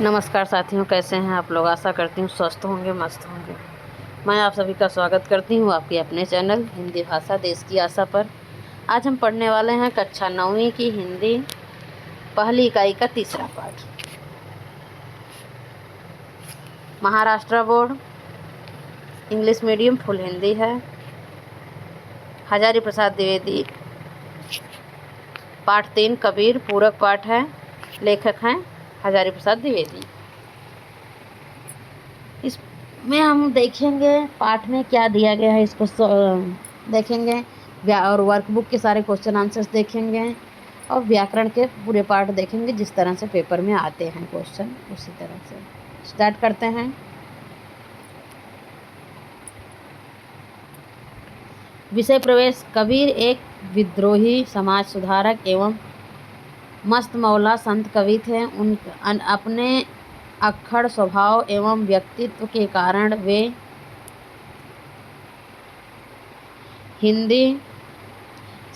नमस्कार साथियों, कैसे हैं आप लोग। आशा करती हूँ स्वस्थ होंगे, मस्त होंगे। मैं आप सभी का स्वागत करती हूँ आपके अपने चैनल हिंदी भाषा देश की आशा पर। आज हम पढ़ने वाले हैं कक्षा 9वीं की हिंदी पहली इकाई का तीसरा पाठ। Maharashtra board English medium full Hindi है। हजारी प्रसाद द्विवेदी। पाठ 3 कबीर पूरक पाठ है। लेखक हैं हजारी प्रसाद द्विवेदी। इसमें हम देखेंगे पाठ में क्या दिया गया है, इसको देखेंगे और वर्कबुक के सारे क्वेश्चन आंसर्स देखेंगे और व्याकरण के पूरे पाठ देखेंगे। जिस तरह से पेपर में आते हैं क्वेश्चन उसी तरह से स्टार्ट करते हैं। विषय प्रवेश। कबीर एक विद्रोही समाज सुधारक एवं मस्त मौला संत कवि थे। अपने अक्खड़ स्वभाव एवं व्यक्तित्व के कारण वे हिंदी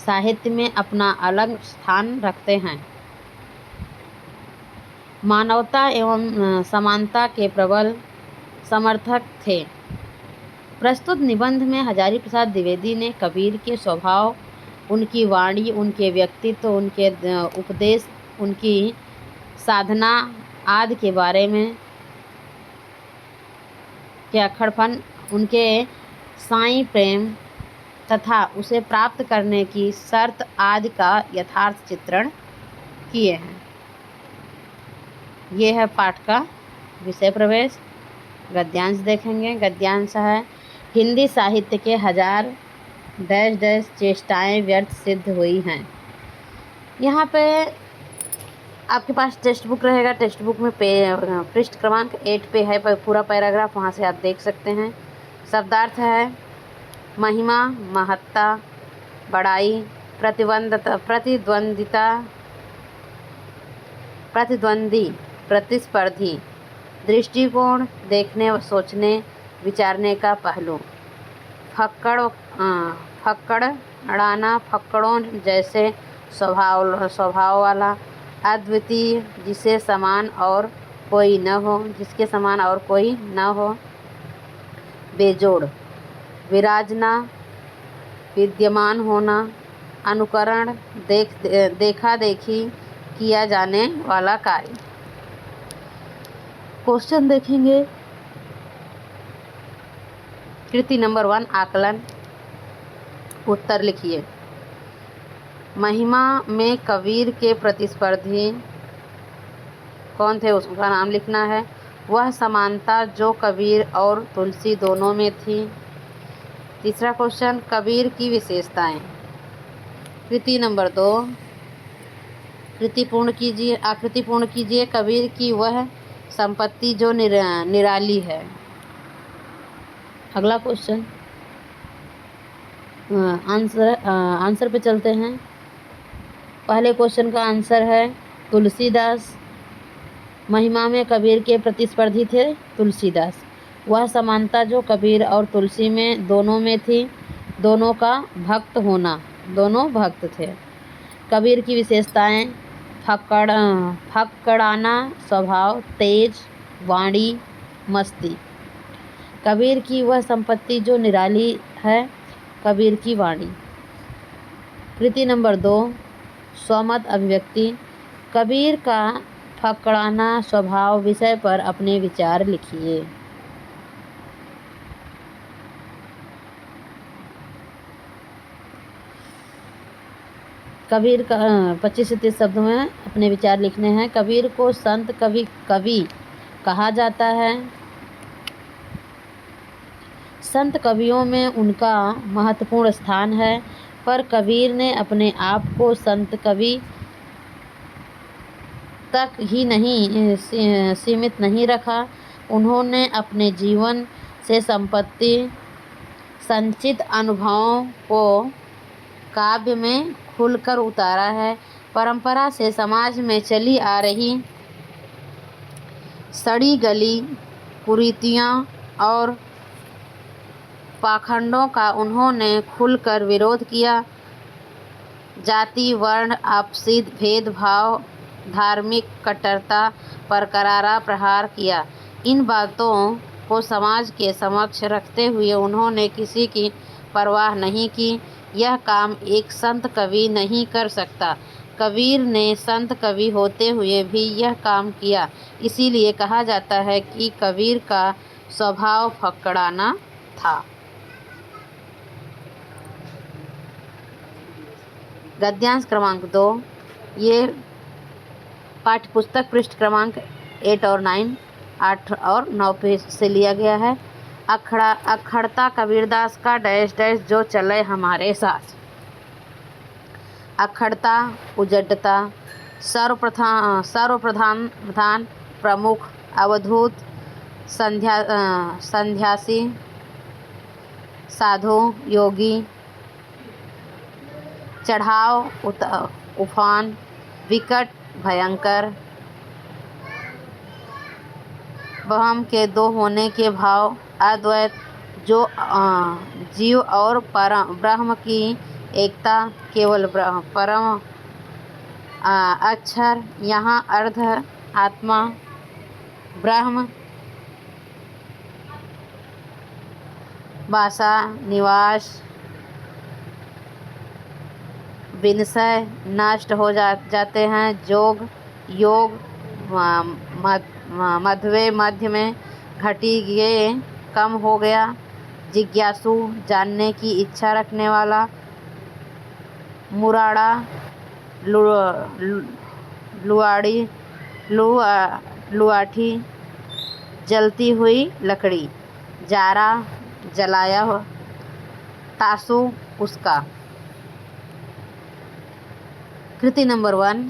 साहित्य में अपना अलग स्थान रखते हैं। मानवता एवं समानता के प्रबल समर्थक थे। प्रस्तुत निबंध में हजारी प्रसाद द्विवेदी ने कबीर के स्वभाव, उनकी वाणी, उनके व्यक्तित्व, उनके उपदेश, उनकी साधना आदि के बारे में के अक्खड़पन, उनके साईं प्रेम तथा उसे प्राप्त करने की शर्त आदि का यथार्थ चित्रण किए हैं। ये है पाठ का विषय प्रवेश। गद्यांश देखेंगे। गद्यांश है हिंदी साहित्य के हजार चेष्टाएं व्यर्थ सिद्ध हुई हैं। यहाँ पे आपके पास टेक्स्ट बुक रहेगा। टेक्स्ट बुक में पृष्ठ क्रमांक 8 पे है पूरा पैराग्राफ, वहाँ से आप देख सकते हैं। शब्दार्थ है महिमा, महत्ता, बड़ाई, प्रतिद्वंदी, प्रतिस्पर्धी, दृष्टिकोण, देखने व सोचने विचारने का पहलू, फक्कड़ाना, फक्कड़ों जैसे स्वभाव वाला, अद्वितीय, जिसके समान और कोई न हो, बेजोड़, विराजना, विद्यमान होना, अनुकरण, देखा देखी किया जाने वाला कार्य। क्वेश्चन देखेंगे। कृति नंबर 1 आकलन। उत्तर लिखिए। महिमा में कबीर के प्रतिस्पर्धी कौन थे, उसका नाम लिखना है। वह समानता जो कबीर और तुलसी दोनों में थी। तीसरा क्वेश्चन, कबीर की विशेषताएं। कृति नंबर 2 आकृति पूर्ण कीजिए। कबीर की वह संपत्ति जो निराली है। अगला क्वेश्चन, आंसर पे चलते हैं। पहले क्वेश्चन का आंसर है तुलसीदास। महिमा में कबीर के प्रतिस्पर्धी थे तुलसीदास। वह समानता जो कबीर और तुलसी में दोनों में थी, दोनों का भक्त होना, दोनों भक्त थे। कबीर की विशेषताएं, फक्कड़ाना स्वभाव, तेज वाणी, मस्ती। कबीर की वह संपत्ति जो निराली है, कबीर की वाणी। कृति नंबर 2 स्वमत अभिव्यक्ति। कबीर का फक्कड़ाना स्वभाव विषय पर अपने विचार लिखिए। कबीर का 25 से 30 शब्दों में अपने विचार लिखने हैं। कबीर को संत कवि कहा जाता है। संत कवियों में उनका महत्वपूर्ण स्थान है, पर कबीर ने अपने आप को संत कवि तक ही नहीं सीमित नहीं रखा। उन्होंने अपने जीवन से संचित अनुभवों को काव्य में खुलकर उतारा है। परंपरा से समाज में चली आ रही सड़ी गली कुरीतियाँ और पाखंडों का उन्होंने खुलकर विरोध किया। जाति, वर्ण, आपसी भेदभाव धार्मिक कट्टरता पर करारा प्रहार किया। इन बातों को समाज के समक्ष रखते हुए उन्होंने किसी की परवाह नहीं की। यह काम एक संत कवि नहीं कर सकता। कबीर ने संत कवि होते हुए भी यह काम किया। इसीलिए कहा जाता है कि कबीर का स्वभाव फक्कड़ाना था। गद्यांश क्रमांक 2, ये पाठ्यपुस्तक पृष्ठ क्रमांक 8 और 9, 8 और 9 पे से लिया गया है। अखड़ता कबीरदास का डैश डैश जो चले हमारे साथ। अखड़ता, उजड़ता, सर्वप्रधान, प्रमुख, अवधूत, संध्यासी, साधु, योगी, चढ़ाव, उफान, विकट, भयंकर, वहम के दो होने के भाव, अद्वैत, जो जीव और ब्रह्म की एकता, केवल परम अक्षर, यहाँ अर्ध आत्मा, ब्रह्म, वासा, निवास, विनशय, नष्ट हो जाते हैं, योग, मध्य में, घटी ये कम हो गया, जिज्ञासु, जानने की इच्छा रखने वाला, मुराड़ा, लुआठी, जलती हुई लकड़ी, जारा, जलाया हो, तासु, उसका। कृति नंबर 1,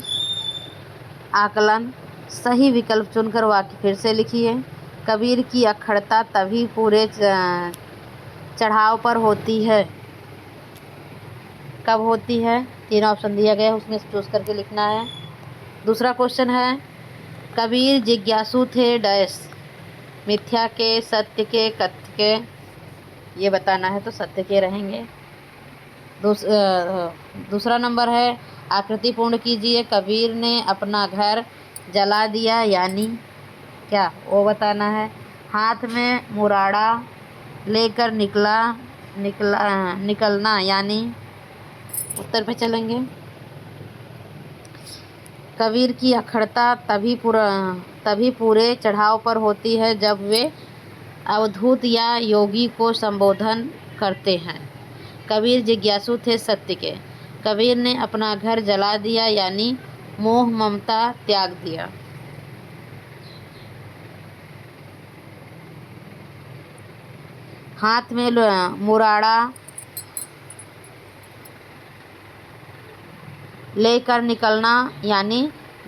आकलन। सही विकल्प चुनकर वाक्य फिर से लिखिए। कबीर की अखड़ता तभी पूरे चढ़ाव पर होती है। कब होती है? 3 ऑप्शन दिया गया है, उसमें से चूज करके लिखना है। दूसरा क्वेश्चन है, कबीर जिज्ञासु थे डैश, मिथ्या के, सत्य के, कथ्य के, ये बताना है तो सत्य के रहेंगे। दूसरा नंबर है, आकृति पूर्ण कीजिए। कबीर ने अपना घर जला दिया यानी क्या, वो बताना है। हाथ में मुराड़ा लेकर निकलना यानी, उत्तर पे चलेंगे। कबीर की अखड़ता तभी पूरे चढ़ाव पर होती है जब वे अवधूत या योगी को संबोधन करते हैं। कबीर जिज्ञासु थे सत्य के। कबीर ने अपना घर जला दिया यानी मोह ममता त्याग दिया। हाथ में मुराड़ा लेकर निकलना यानी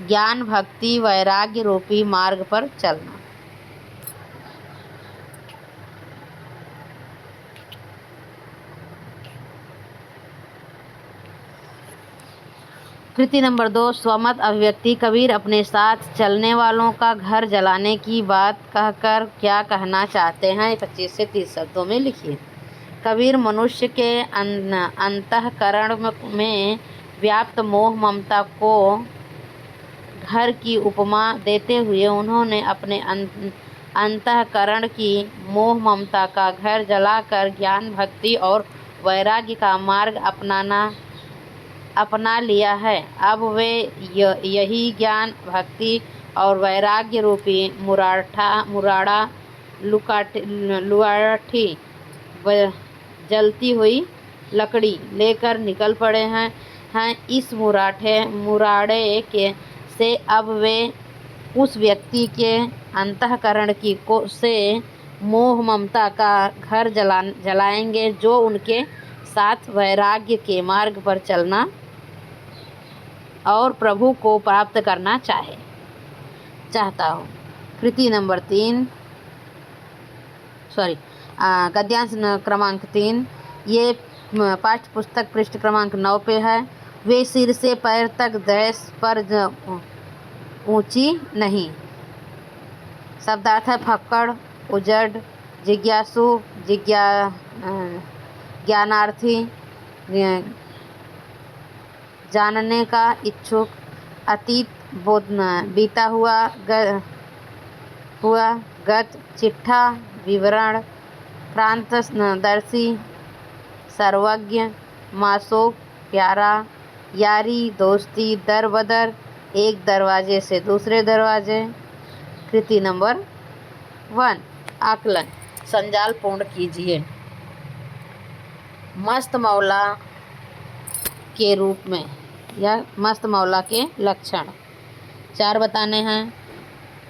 ज्ञान भक्ति वैराग्य रूपी मार्ग पर चलना। कृति नंबर 2, स्वमत अभिव्यक्ति। कबीर अपने साथ चलने वालों का घर जलाने की बात कहकर क्या कहना चाहते हैं? 25 से 30 शब्दों में लिखिए। कबीर मनुष्य के अंतःकरण में व्याप्त मोह ममता को घर की उपमा देते हुए उन्होंने अपने अंतःकरण की मोह ममता का घर जलाकर ज्ञान भक्ति और वैराग्य का मार्ग अपना लिया है। अब वे यही ज्ञान भक्ति और वैराग्य रूपी मुराड़ा लुआठी जलती हुई लकड़ी लेकर निकल पड़े हैं। इस मुराड़े के से अब वे उस व्यक्ति के अंतःकरण से मोह ममता का घर जलाएंगे जो उनके साथ वैराग्य के मार्ग पर चलना और प्रभु को प्राप्त करना चाहता हो। कृति नंबर 3, गद्यांश क्रमांक 3, ये पाठ्य पुस्तक पृष्ठ क्रमांक 9 पे है। वे सिर से पैर तक डैश पर ऊंची नहीं। शब्दार्थ है फक्कड़, उजड़, जिज्ञासु, ज्ञानार्थी, जानने का इच्छुक, अतीत बीता हुआ गत, चिट्ठा, विवरण, प्रांतदर्शी, सर्वज्ञ, मासूक, प्यारा, यारी, दोस्ती, दर बदर, एक दरवाजे से दूसरे दरवाजे। कृति नंबर 1, आकलन। संजाल पूर्ण कीजिए। मस्त मौला के रूप में या मस्त मौला के लक्षण 4 बताने हैं।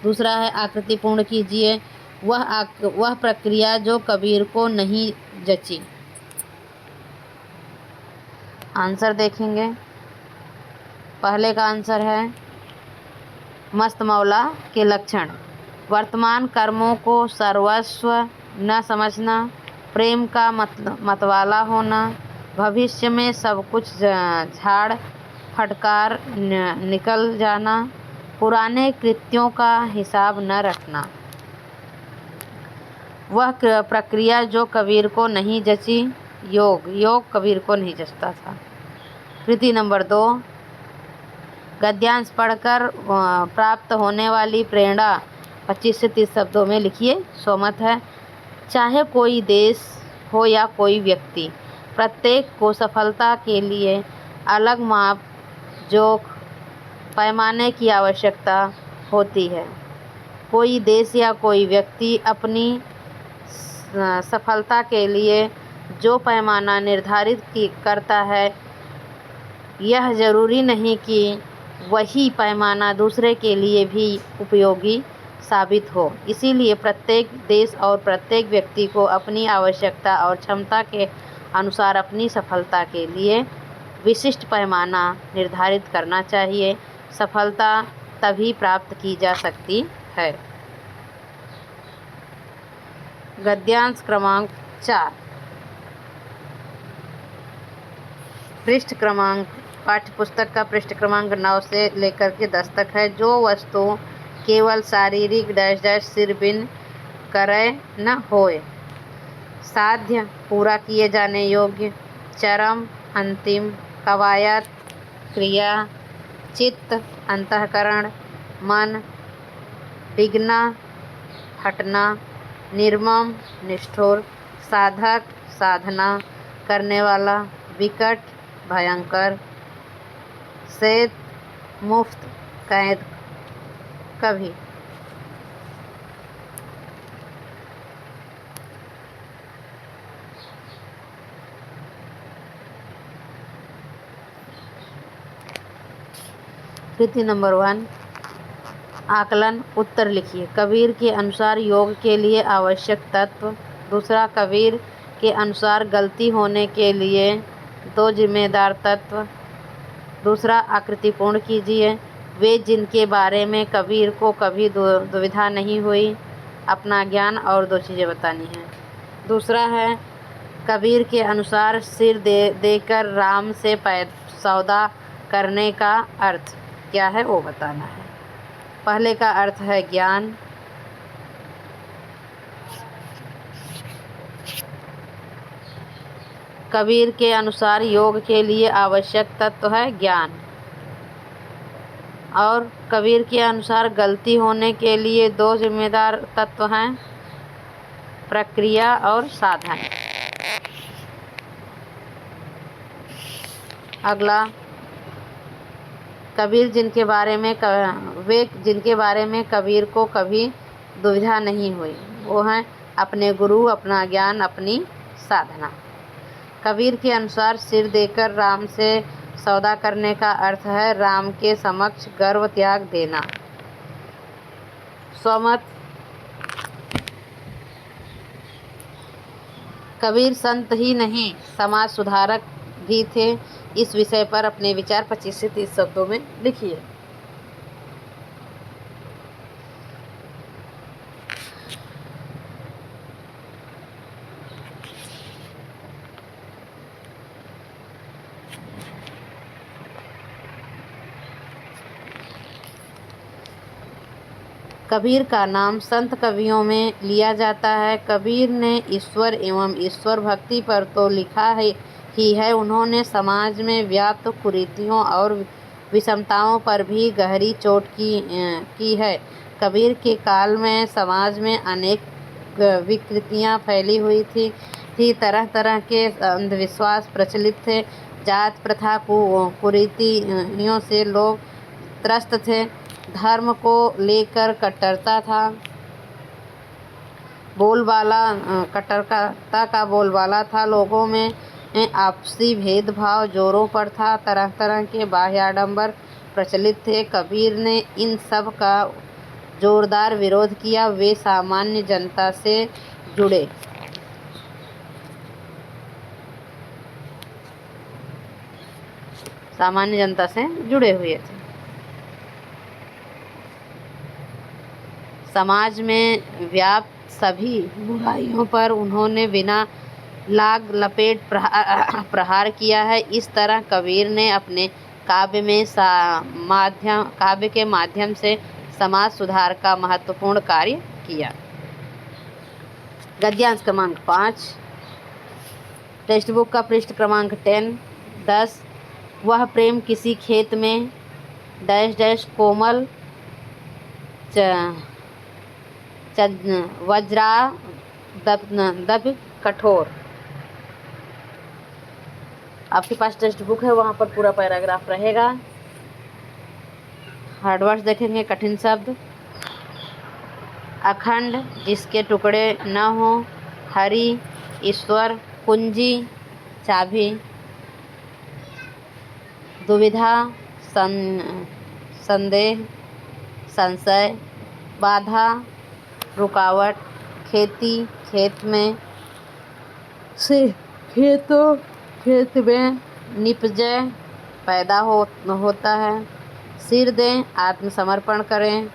दूसरा है आकृति पूर्ण कीजिए। वह प्रक्रिया जो कबीर को नहीं जची। आंसर देखेंगे। पहले का आंसर है मस्त मौला के लक्षण: वर्तमान कर्मों को सर्वस्व न समझना, प्रेम का मतवाला होना, भविष्य में सब कुछ झाड़ फटकार निकल जाना, पुराने कृत्यों का हिसाब न रखना। वह प्रक्रिया जो कबीर को नहीं जची। योग कबीर को नहीं जचता था। कृति नंबर 2, गद्यांश पढ़कर प्राप्त होने वाली प्रेरणा 25 से 30 शब्दों में लिखिए। सोमत है। चाहे कोई देश हो या कोई व्यक्ति, प्रत्येक को सफलता के लिए अलग माप जोख पैमाने की आवश्यकता होती है। कोई देश या कोई व्यक्ति अपनी सफलता के लिए जो पैमाना निर्धारित करता है, यह जरूरी नहीं कि वही पैमाना दूसरे के लिए भी उपयोगी साबित हो। इसीलिए प्रत्येक देश और प्रत्येक व्यक्ति को अपनी आवश्यकता और क्षमता के अनुसार अपनी सफलता के लिए विशिष्ट पैमाना निर्धारित करना चाहिए। सफलता तभी प्राप्त की जा सकती है। गद्यांश क्रमांक 4, पृष्ठ क्रमांक, पाठ्यपुस्तक का पृष्ठ क्रमांक 9 से लेकर के 10 तक है। जो वस्तु केवल शारीरिक सिर बिन करे न होए, साध्य, पूरा किए जाने योग्य, चरम, अंतिम, कवायद, क्रिया, चित्त, अंतःकरण, मन, विघ्न, हटना, निर्मम, निष्ठुर, साधक, साधना करने वाला, विकट, भयंकर, सेध, मुफ्त, कैद, कभी। कृति नंबर 1, आकलन। उत्तर लिखिए। कबीर के अनुसार योग के लिए आवश्यक तत्व। दूसरा, कबीर के अनुसार गलती होने के लिए 2 जिम्मेदार तत्व। दूसरा, आकृति पूर्ण कीजिए। वे जिनके बारे में कबीर को कभी दुविधा नहीं हुई। अपना ज्ञान और 2 चीज़ें बतानी हैं। दूसरा है कबीर के अनुसार सिर देकर राम से सौदा करने का अर्थ क्या है वो बताना है। पहले का अर्थ है ज्ञान। कबीर के अनुसार योग के लिए आवश्यक तत्व है ज्ञान। और कबीर के अनुसार गलती होने के लिए 2 जिम्मेदार तत्व हैं, प्रक्रिया और साधन। अगला, कबीर जिनके बारे में कबीर को कभी दुविधा नहीं हुई, वो हैं अपने गुरु, अपना ज्ञान, अपनी साधना। कबीर के अनुसार सिर देकर राम से सौदा करने का अर्थ है राम के समक्ष गर्व त्याग देना। स्वमत। कबीर संत ही नहीं समाज सुधारक भी थे। इस विषय पर अपने विचार 25 से 30 शब्दों में लिखिए। कबीर का नाम संत कवियों में लिया जाता है। कबीर ने ईश्वर एवं ईश्वर भक्ति पर तो लिखा ही है, उन्होंने समाज में व्याप्त कुरीतियों और विषमताओं पर भी गहरी चोट की है। कबीर के काल में समाज में अनेक विकृतियां फैली हुई थी। तरह तरह के अंधविश्वास प्रचलित थे। जात प्रथा कुरीतियों से लोग त्रस्त थे। धर्म को लेकर कट्टरता था। कट्टरता का बोलबाला था। लोगों में आपसी भेदभाव जोरों पर था। तरह तरह के बाह्य आडंबर प्रचलित थे। कबीर ने इन सब का जोरदार विरोध किया। वे सामान्य जनता से जुड़े हुए थे। समाज में व्याप्त सभी बुराइयों पर उन्होंने बिना लाग लपेट प्रहार किया है। इस तरह कबीर ने अपने काव्य के माध्यम से समाज सुधार का महत्वपूर्ण कार्य किया। गद्यांश क्रमांक 5, टेक्स्ट बुक का पृष्ठ क्रमांक 10। वह प्रेम किसी खेत में कोमल वज्रादप कठोर। आपके पास टेक्स्ट बुक है, वहाँ पर पूरा पैराग्राफ रहेगा। हार्ड वर्ड्स देखेंगे, कठिन शब्द। अखंड, जिसके टुकड़े न हो। हरि, ईश्वर। कुंजी, चाबी। दुविधा, संदेह, संशय। बाधा, रुकावट। खेती, खेत में से खेत में निपजे पैदा होता है। सिर दें, आत्मसमर्पण करें।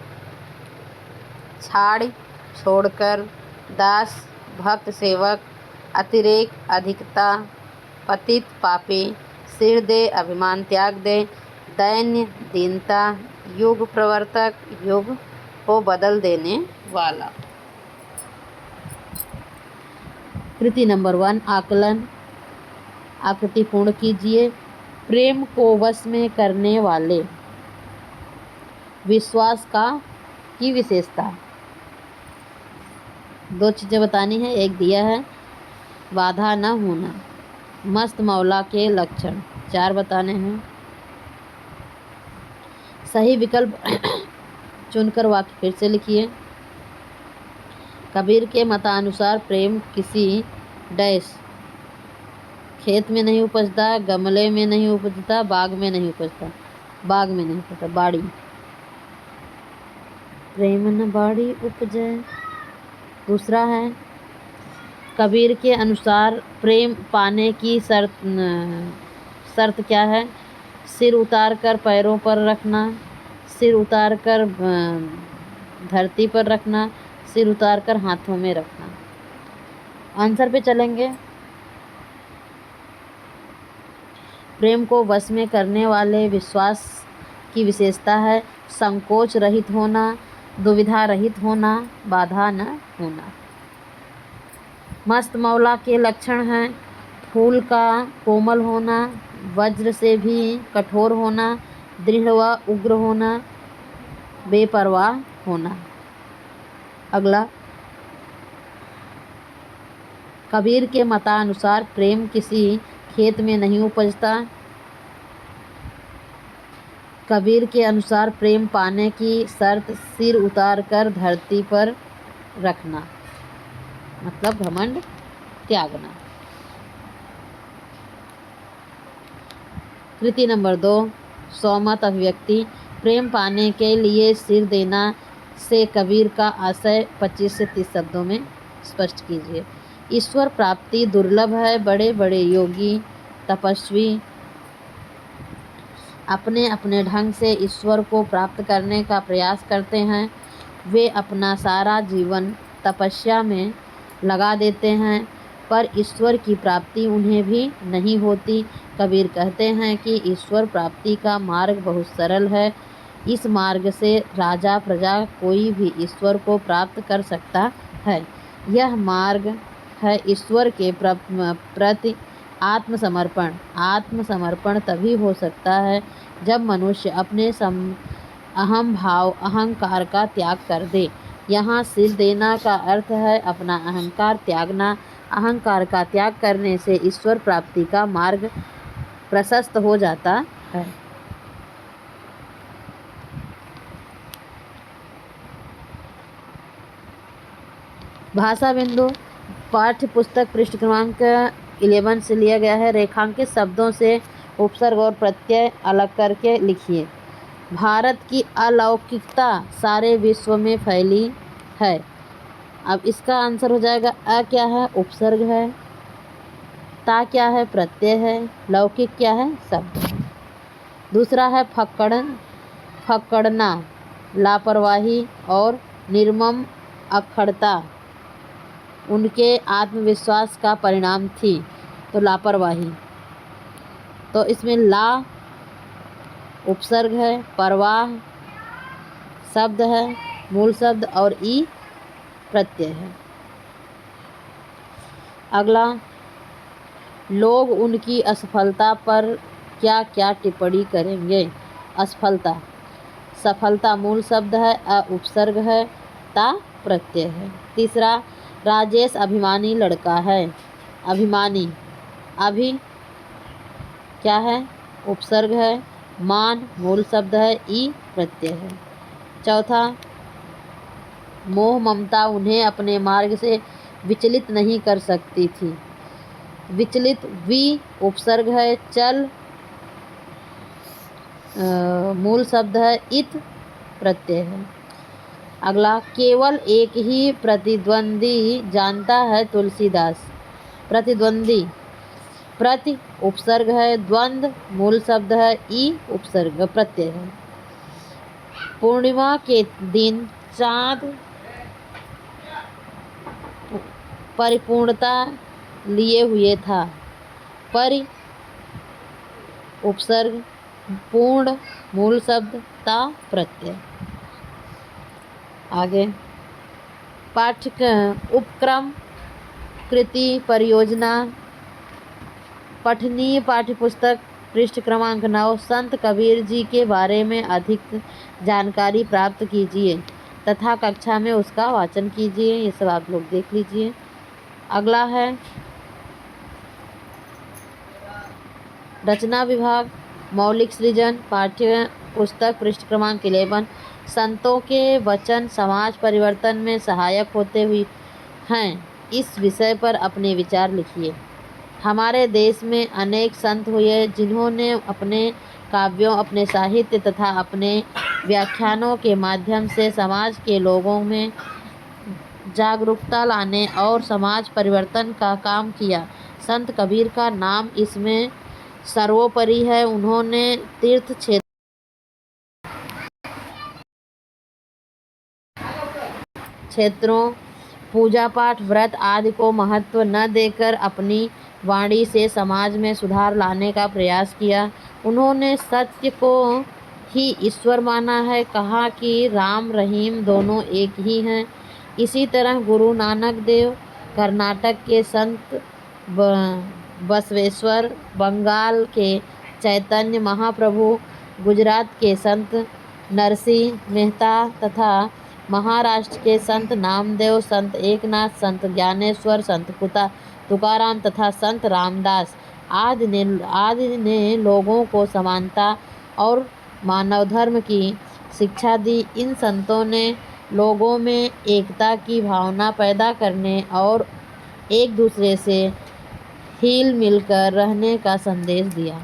छाड़, छोड़कर। दास, भक्त सेवक। अतिरेक, अधिकता। पतित, पापी। सिर दे, अभिमान त्याग दे। दैन्य, दीनता। युग प्रवर्तक, युग को बदल देने वाला। कृति नंबर 1, आकलन। आकृति पूर्ण कीजिए। प्रेम को वश में करने वाले विश्वास की विशेषता। 2 चीज़ें बतानी है। एक दिया है बाधा न होना। मस्त मौला के लक्षण 4 बताने हैं। सही विकल्प चुनकर वाक्य फिर से लिखिए। कबीर के मतानुसार प्रेम किसी डैश खेत में नहीं उपजता, गमले में नहीं उपजता, बाग में नहीं उपजता। बाड़ी। प्रेम न बाड़ी उपजे। दूसरा है, कबीर के अनुसार प्रेम पाने की शर्त क्या है? सिर उतार कर पैरों पर रखना, सिर उतार कर धरती पर रखना, सिर उतार कर हाथों में रखना। आंसर पे चलेंगे। प्रेम को वश में करने वाले विश्वास की विशेषता है संकोच रहित होना, दुविधा रहित होना, बाधा न होना। मस्त मौला के लक्षण हैं फूल का कोमल होना, वज्र से भी कठोर होना, दृढ़ व उग्र होना, बेपरवाह होना। अगला, कबीर के मतानुसार प्रेम किसी खेत में नहीं उपजता। कबीर के अनुसार प्रेम पाने की शर्त सिर उतार कर धरती पर रखना, मतलब घमंड त्यागना। कृति नंबर 2, स्वमत अभिव्यक्ति। प्रेम पाने के लिए सिर देना से कबीर का आशय 25 से 30 शब्दों में स्पष्ट कीजिए। ईश्वर प्राप्ति दुर्लभ है। बड़े बड़े योगी तपस्वी अपने अपने ढंग से ईश्वर को प्राप्त करने का प्रयास करते हैं। वे अपना सारा जीवन तपस्या में लगा देते हैं, पर ईश्वर की प्राप्ति उन्हें भी नहीं होती। कबीर कहते हैं कि ईश्वर प्राप्ति का मार्ग बहुत सरल है। इस मार्ग से राजा प्रजा कोई भी ईश्वर को प्राप्त कर सकता है। यह मार्ग है ईश्वर के प्रति आत्मसमर्पण। आत्मसमर्पण तभी हो सकता है जब मनुष्य अपने अहम भाव अहंकार का त्याग कर दे। यहाँ सिर देना का अर्थ है अपना अहंकार त्यागना। अहंकार का त्याग करने से ईश्वर प्राप्ति का मार्ग प्रशस्त हो जाता है। भाषा बिंदु पाठ्य पुस्तक पृष्ठ क्रमांक 11 से लिया गया है। रेखांकित शब्दों से उपसर्ग और प्रत्यय अलग करके लिखिए। भारत की अलौकिकता सारे विश्व में फैली है। अब इसका आंसर हो जाएगा अ क्या है, उपसर्ग है। ता क्या है, प्रत्यय है। लौकिक क्या है, शब्द। दूसरा है फक्कड़ना, लापरवाही और निर्मम अखड़ता उनके आत्मविश्वास का परिणाम थी, तो लापरवाही। तो इसमें ला उपसर्ग है, परवाह शब्द है, मूल शब्द, और ई प्रत्यय है। अगला, लोग उनकी असफलता पर क्या क्या टिप्पणी करेंगे। असफलता, सफलता मूल शब्द है, अ उपसर्ग है, ता प्रत्यय है। तीसरा, राजेश अभिमानी लड़का है। अभिमानी, अभि क्या है, उपसर्ग है, मान मूल शब्द है, ई प्रत्यय है। चौथा, मोह ममता उन्हें अपने मार्ग से विचलित नहीं कर सकती थी। विचलित, वि उपसर्ग है, चल मूल शब्द है, इत प्रत्यय है। अगला, केवल एक ही प्रतिद्वंदी जानता है तुलसीदास। प्रतिद्वंदी, प्रति उपसर्ग है, द्वंद मूल शब्द है, ई उपसर्ग प्रत्यय है। पूर्णिमा के दिन चाँद परिपूर्णता लिए हुए था। परि उपसर्ग, पूर्ण मूल शब्द, ता प्रत्यय। आगे, उपक्रम कृति परियोजना पठनीय पाठ्यपुस्तक पृष्ठ क्रमांक 9। संत कबीर जी के बारे में अधिक जानकारी प्राप्त कीजिए तथा कक्षा में उसका वाचन कीजिए। ये सब आप लोग देख लीजिए। अगला है रचना विभाग, मौलिक सृजन, पाठ्य पुस्तक पृष्ठ क्रमांक 11। संतों के वचन समाज परिवर्तन में सहायक होते हुए हैं, इस विषय पर अपने विचार लिखिए। हमारे देश में अनेक संत हुए जिन्होंने अपने काव्यों, अपने साहित्य तथा अपने व्याख्यानों के माध्यम से समाज के लोगों में जागरूकता लाने और समाज परिवर्तन का काम किया। संत कबीर का नाम इसमें सर्वोपरि है। उन्होंने तीर्थ क्षेत्रों, पूजा पाठ, व्रत आदि को महत्व न देकर अपनी वाणी से समाज में सुधार लाने का प्रयास किया। उन्होंने सत्य को ही ईश्वर माना है, कहा कि राम रहीम दोनों एक ही हैं। इसी तरह गुरु नानक देव, कर्नाटक के संत बसवेश्वर, बंगाल के चैतन्य महाप्रभु, गुजरात के संत नरसिंह मेहता तथा महाराष्ट्र के संत नामदेव, संत एकनाथ, संत ज्ञानेश्वर, संत तुकाराम तथा संत रामदास आदि ने लोगों को समानता और मानव धर्म की शिक्षा दी। इन संतों ने लोगों में एकता की भावना पैदा करने और एक दूसरे से हिल मिलकर रहने का संदेश दिया।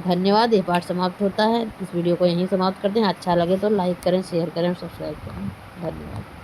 धन्यवाद। ये पाठ समाप्त होता है। इस वीडियो को यहीं समाप्त करते हैं। अच्छा लगे तो लाइक करें, शेयर करें, सब्सक्राइब करें। धन्यवाद।